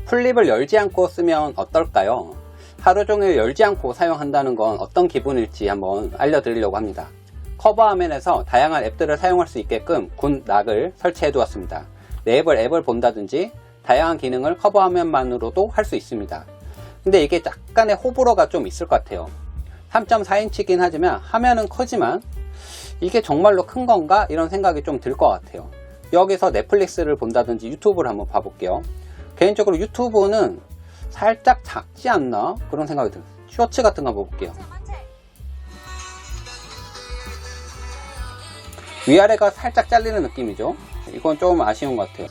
플립을 열지 않고 쓰면 어떨까요? 하루 종일 열지 않고 사용한다는 건 어떤 기분일지 한번 알려드리려고 합니다. 커버 화면에서 다양한 앱들을 사용할 수 있게끔 군 락을 설치해 두었습니다. 내 앱을 본다든지 다양한 기능을 커버 화면만으로도 할 수 있습니다. 근데 이게 약간의 호불호가 좀 있을 것 같아요. 3.4인치긴 하지만 화면은 크지만 이게 정말로 큰 건가? 이런 생각이 좀 들 것 같아요. 여기서 넷플릭스를 본다든지 유튜브를 한번 봐볼게요. 개인적으로 유튜브는 살짝 작지 않나? 그런 생각이 들어요. 쇼츠 같은 거 한번 볼게요. 위아래가 살짝 잘리는 느낌이죠. 이건 좀 아쉬운 것 같아요.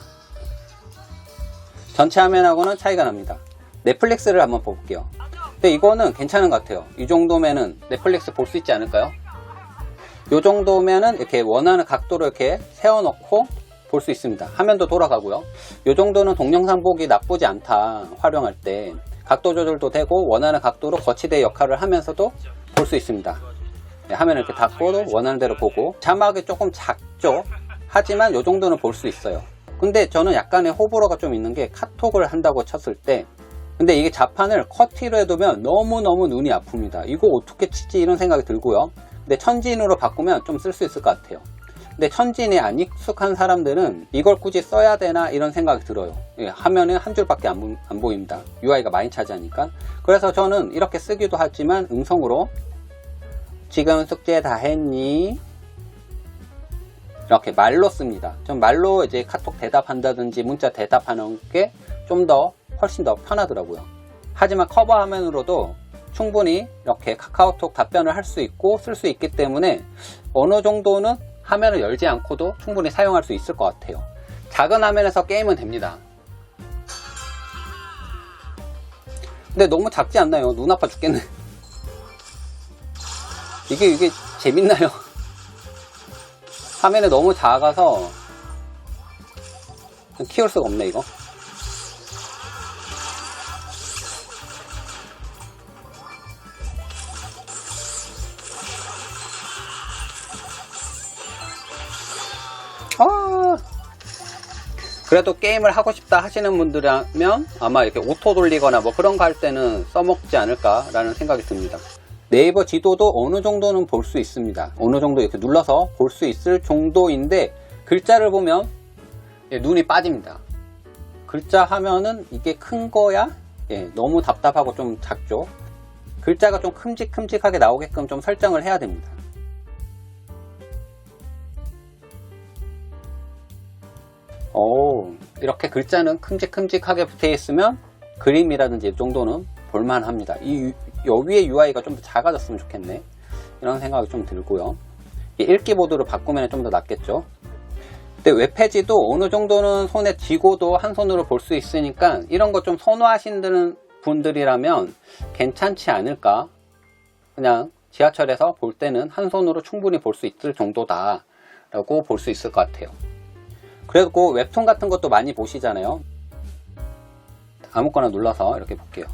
전체 화면하고는 차이가 납니다. 넷플릭스를 한번 볼게요. 근데 이거는 괜찮은 것 같아요. 이 정도면은 넷플릭스 볼 수 있지 않을까요? 이 정도면은 이렇게 원하는 각도로 이렇게 세워놓고 볼 수 있습니다. 화면도 돌아가고요. 이 정도는 동영상 보기 나쁘지 않다. 활용할 때 각도 조절도 되고 원하는 각도로 거치대 역할을 하면서도 볼 수 있습니다. 네, 화면을 이렇게 닫고 원하는 대로 보고 자막이 조금 작죠. 하지만 이 정도는 볼 수 있어요. 근데 저는 약간의 호불호가 좀 있는 게 카톡을 한다고 쳤을 때 근데 이게 자판을 커티로 해두면 너무너무 눈이 아픕니다. 이거 어떻게 치지 이런 생각이 들고요. 근데 천진으로 바꾸면 좀 쓸 수 있을 것 같아요. 근데 천진에 안 익숙한 사람들은 이걸 굳이 써야 되나 이런 생각이 들어요. 예, 화면은 한 줄밖에 안 보입니다. UI가 많이 차지하니까. 그래서 저는 이렇게 쓰기도 하지만 음성으로 지금 숙제 다 했니? 이렇게 말로 씁니다. 좀 말로 이제 카톡 대답한다든지 문자 대답하는 게 좀 더 훨씬 더 편하더라고요. 하지만 커버 화면으로도 충분히 이렇게 카카오톡 답변을 할 수 있고 쓸 수 있기 때문에 어느 정도는 화면을 열지 않고도 충분히 사용할 수 있을 것 같아요. 작은 화면에서 게임은 됩니다. 근데 너무 작지 않나요? 눈 아파 죽겠네. 이게 재밌나요? 화면이 너무 작아서 키울 수가 없네 이거. 그래도 게임을 하고 싶다 하시는 분들이라면 아마 이렇게 오토 돌리거나 뭐 그런 거 할 때는 써먹지 않을까 라는 생각이 듭니다. 네이버 지도도 어느 정도는 볼 수 있습니다. 어느 정도 이렇게 눌러서 볼 수 있을 정도인데 글자를 보면 눈이 빠집니다. 글자 하면은 이게 큰 거야? 너무 답답하고 좀 작죠. 글자가 좀 큼직큼직하게 나오게끔 좀 설정을 해야 됩니다. 이렇게 글자는 큼직큼직하게 붙어 있으면 그림이라든지 이 정도는 볼만합니다. 여기에 UI가 좀 더 작아졌으면 좋겠네 이런 생각이 좀 들고요. 읽기 모드로 바꾸면 좀 더 낫겠죠. 근데 웹페이지도 어느 정도는 손에 쥐고도 한 손으로 볼 수 있으니까 이런 거 좀 선호하시는 분들이라면 괜찮지 않을까. 그냥 지하철에서 볼 때는 한 손으로 충분히 볼 수 있을 정도다 라고 볼 수 있을 것 같아요. 그리고 웹툰 같은 것도 많이 보시잖아요. 아무거나 눌러서 이렇게 볼게요.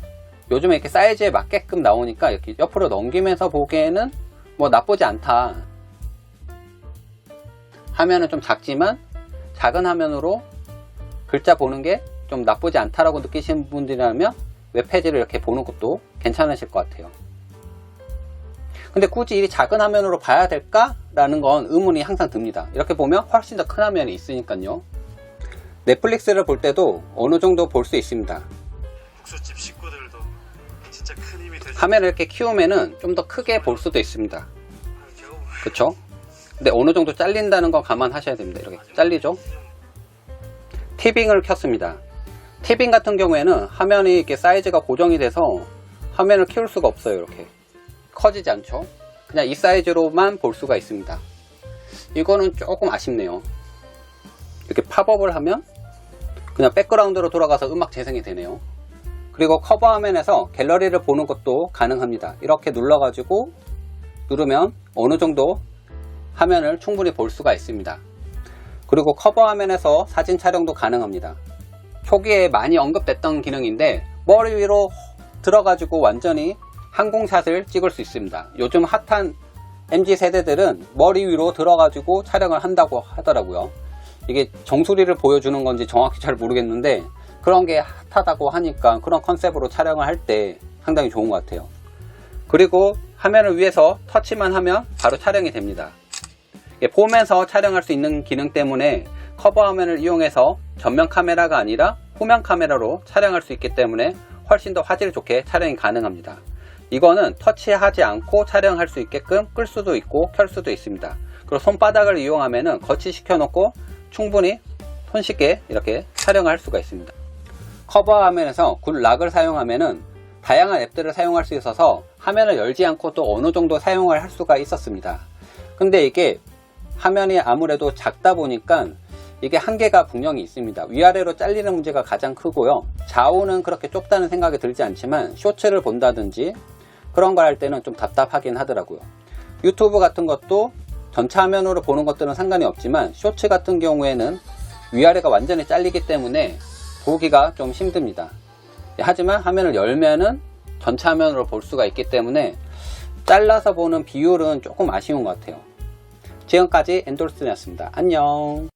요즘에 이렇게 사이즈에 맞게끔 나오니까 이렇게 옆으로 넘기면서 보기에는 뭐 나쁘지 않다. 화면은 좀 작지만 작은 화면으로 글자 보는 게 좀 나쁘지 않다라고 느끼시는 분들이라면 웹페이지를 이렇게 보는 것도 괜찮으실 것 같아요. 근데 굳이 이 작은 화면으로 봐야 될까? 라는 건 의문이 항상 듭니다. 이렇게 보면 훨씬 더 큰 화면이 있으니까요. 넷플릭스를 볼 때도 어느 정도 볼 수 있습니다. 국수집 식구들도 진짜 큰 힘이 되죠. 화면을 이렇게 키우면은 좀 더 크게 볼 수도 있습니다. 그쵸? 근데 어느 정도 잘린다는 거 감안하셔야 됩니다. 이렇게 잘리죠? 티빙을 켰습니다. 티빙 같은 경우에는 화면이 이렇게 사이즈가 고정이 돼서 화면을 키울 수가 없어요. 이렇게 커지지 않죠. 그냥 이 사이즈로만 볼 수가 있습니다. 이거는 조금 아쉽네요. 이렇게 팝업을 하면 그냥 백그라운드로 돌아가서 음악 재생이 되네요. 그리고 커버 화면에서 갤러리를 보는 것도 가능합니다. 이렇게 눌러가지고 누르면 어느 정도 화면을 충분히 볼 수가 있습니다. 그리고 커버 화면에서 사진 촬영도 가능합니다. 초기에 많이 언급됐던 기능인데 머리 위로 들어가지고 완전히 항공샷을 찍을 수 있습니다. 요즘 핫한 MZ세대들은 머리 위로 들어가지고 촬영을 한다고 하더라고요. 이게 정수리를 보여주는 건지 정확히 잘 모르겠는데 그런 게 핫하다고 하니까 그런 컨셉으로 촬영을 할 때 상당히 좋은 것 같아요. 그리고 화면을 위에서 터치만 하면 바로 촬영이 됩니다. 폼에서 촬영할 수 있는 기능 때문에 커버 화면을 이용해서 전면 카메라가 아니라 후면 카메라로 촬영할 수 있기 때문에 훨씬 더 화질 좋게 촬영이 가능합니다. 이거는 터치하지 않고 촬영할 수 있게끔 끌 수도 있고 켤 수도 있습니다. 그리고 손바닥을 이용하면 거치시켜 놓고 충분히 손쉽게 이렇게 촬영할 수가 있습니다. 커버 화면에서 굿락을 사용하면 다양한 앱들을 사용할 수 있어서 화면을 열지 않고 또 어느 정도 사용을 할 수가 있었습니다. 근데 이게 화면이 아무래도 작다 보니까 이게 한계가 분명히 있습니다. 위아래로 잘리는 문제가 가장 크고요. 좌우는 그렇게 좁다는 생각이 들지 않지만 쇼츠를 본다든지 그런 걸 할 때는 좀 답답하긴 하더라고요. 유튜브 같은 것도 전체 화면으로 보는 것들은 상관이 없지만 쇼츠 같은 경우에는 위아래가 완전히 잘리기 때문에 보기가 좀 힘듭니다. 하지만 화면을 열면은 전체 화면으로 볼 수가 있기 때문에 잘라서 보는 비율은 조금 아쉬운 것 같아요. 지금까지 엔돌슨이었습니다. 안녕.